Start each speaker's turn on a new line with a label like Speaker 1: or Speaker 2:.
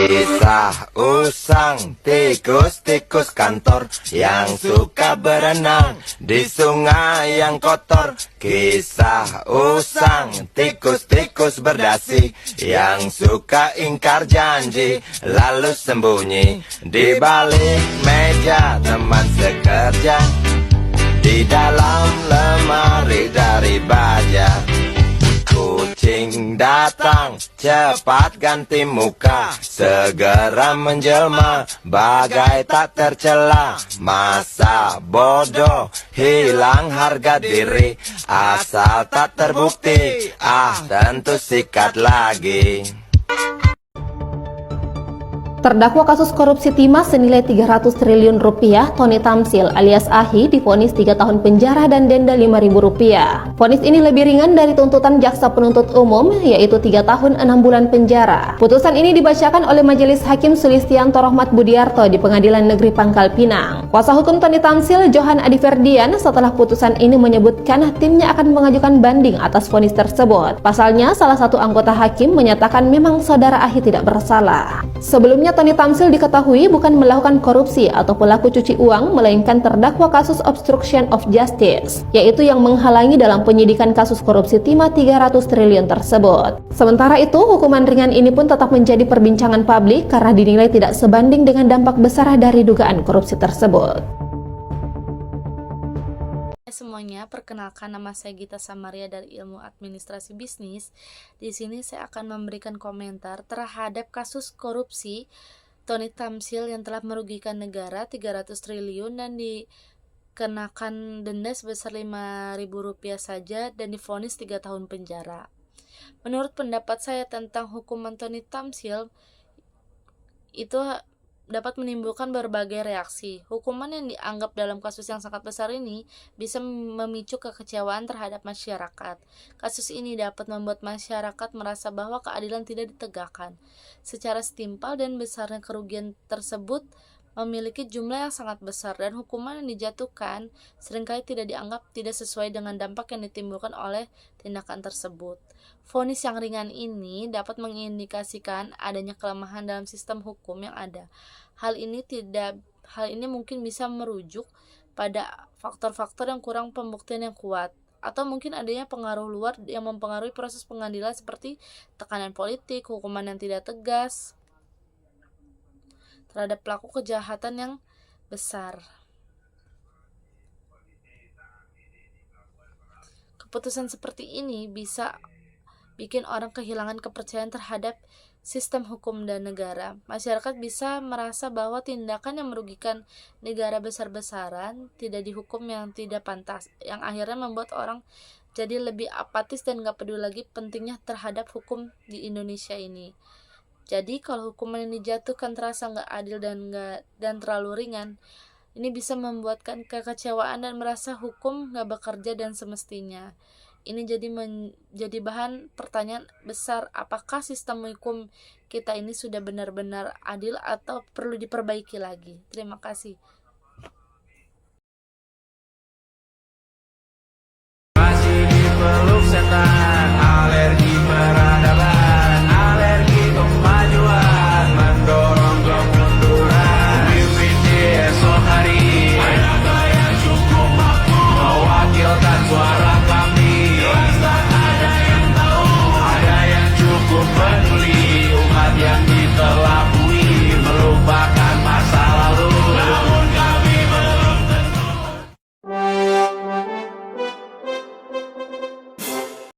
Speaker 1: Kisah usang tikus-tikus kantor yang suka berenang di sungai yang kotor. Kisah usang tikus-tikus berdasi yang suka ingkar janji lalu sembunyi di balik meja teman sekerja, di dalam lemari dari baja. Kucing datang, cepat ganti muka, segera menjelma, bagai tak tercela. Masa bodoh, hilang harga diri, asal tak terbukti, tentu sikat lagi.
Speaker 2: Terdakwa kasus korupsi timah senilai 300 triliun rupiah, Tony Tamsil alias Ahi divonis 3 tahun penjara dan denda Rp5.000. Vonis ini lebih ringan dari tuntutan jaksa penuntut umum, yaitu 3 tahun 6 bulan penjara. Putusan ini dibacakan oleh Majelis Hakim Sulistianto Rohmat Budiarto di Pengadilan Negeri Pangkal Pinang. Kuasa hukum Tony Tamsil, Johan Adi Ferdian, setelah putusan ini menyebutkan timnya akan mengajukan banding atas vonis tersebut. Pasalnya, salah satu anggota hakim menyatakan memang saudara Ahi tidak bersalah. Sebelumnya, Tony Tamsil diketahui bukan melakukan korupsi atau pelaku cuci uang, melainkan terdakwa kasus obstruction of justice, yaitu yang menghalangi dalam penyidikan kasus korupsi timah 300 triliun tersebut. Sementara itu, hukuman ringan ini pun tetap menjadi perbincangan publik karena dinilai tidak sebanding dengan dampak besar dari dugaan korupsi tersebut.
Speaker 3: Semuanya, perkenalkan, nama saya Gita Samaria dari Ilmu Administrasi Bisnis. Di sini saya akan memberikan komentar terhadap kasus korupsi Tony Tamsil yang telah merugikan negara 300 triliun dan dikenakan denda sebesar Rp5.000 saja dan divonis 3 tahun penjara. Menurut pendapat saya tentang hukuman Tony Tamsil, itu dapat menimbulkan berbagai reaksi. Hukuman yang dianggap dalam kasus yang sangat besar ini bisa memicu kekecewaan terhadap masyarakat. Kasus ini dapat membuat masyarakat merasa bahwa keadilan tidak ditegakkan secara setimpal dan besarnya kerugian tersebut memiliki jumlah yang sangat besar, dan hukuman yang dijatuhkan seringkali tidak dianggap tidak sesuai dengan dampak yang ditimbulkan oleh tindakan tersebut. Vonis yang ringan ini dapat mengindikasikan adanya kelemahan dalam sistem hukum yang ada. Hal ini mungkin bisa merujuk pada faktor-faktor yang kurang pembuktian yang kuat, atau mungkin adanya pengaruh luar yang mempengaruhi proses pengadilan seperti tekanan politik, hukuman yang tidak tegas terhadap pelaku kejahatan yang besar. Keputusan seperti ini bisa bikin orang kehilangan kepercayaan terhadap sistem hukum dan negara. Masyarakat bisa merasa bahwa tindakan yang merugikan negara besar-besaran tidak dihukum yang tidak pantas, yang akhirnya membuat orang jadi lebih apatis dan gak peduli lagi pentingnya terhadap hukum di Indonesia ini. Jadi kalau hukuman yang dijatuhkan terasa nggak adil dan terlalu ringan, ini bisa membuatkan kekecewaan dan merasa hukum nggak bekerja dan semestinya. Ini jadi bahan pertanyaan besar, apakah sistem hukum kita ini sudah benar-benar adil atau perlu diperbaiki lagi? Terima kasih.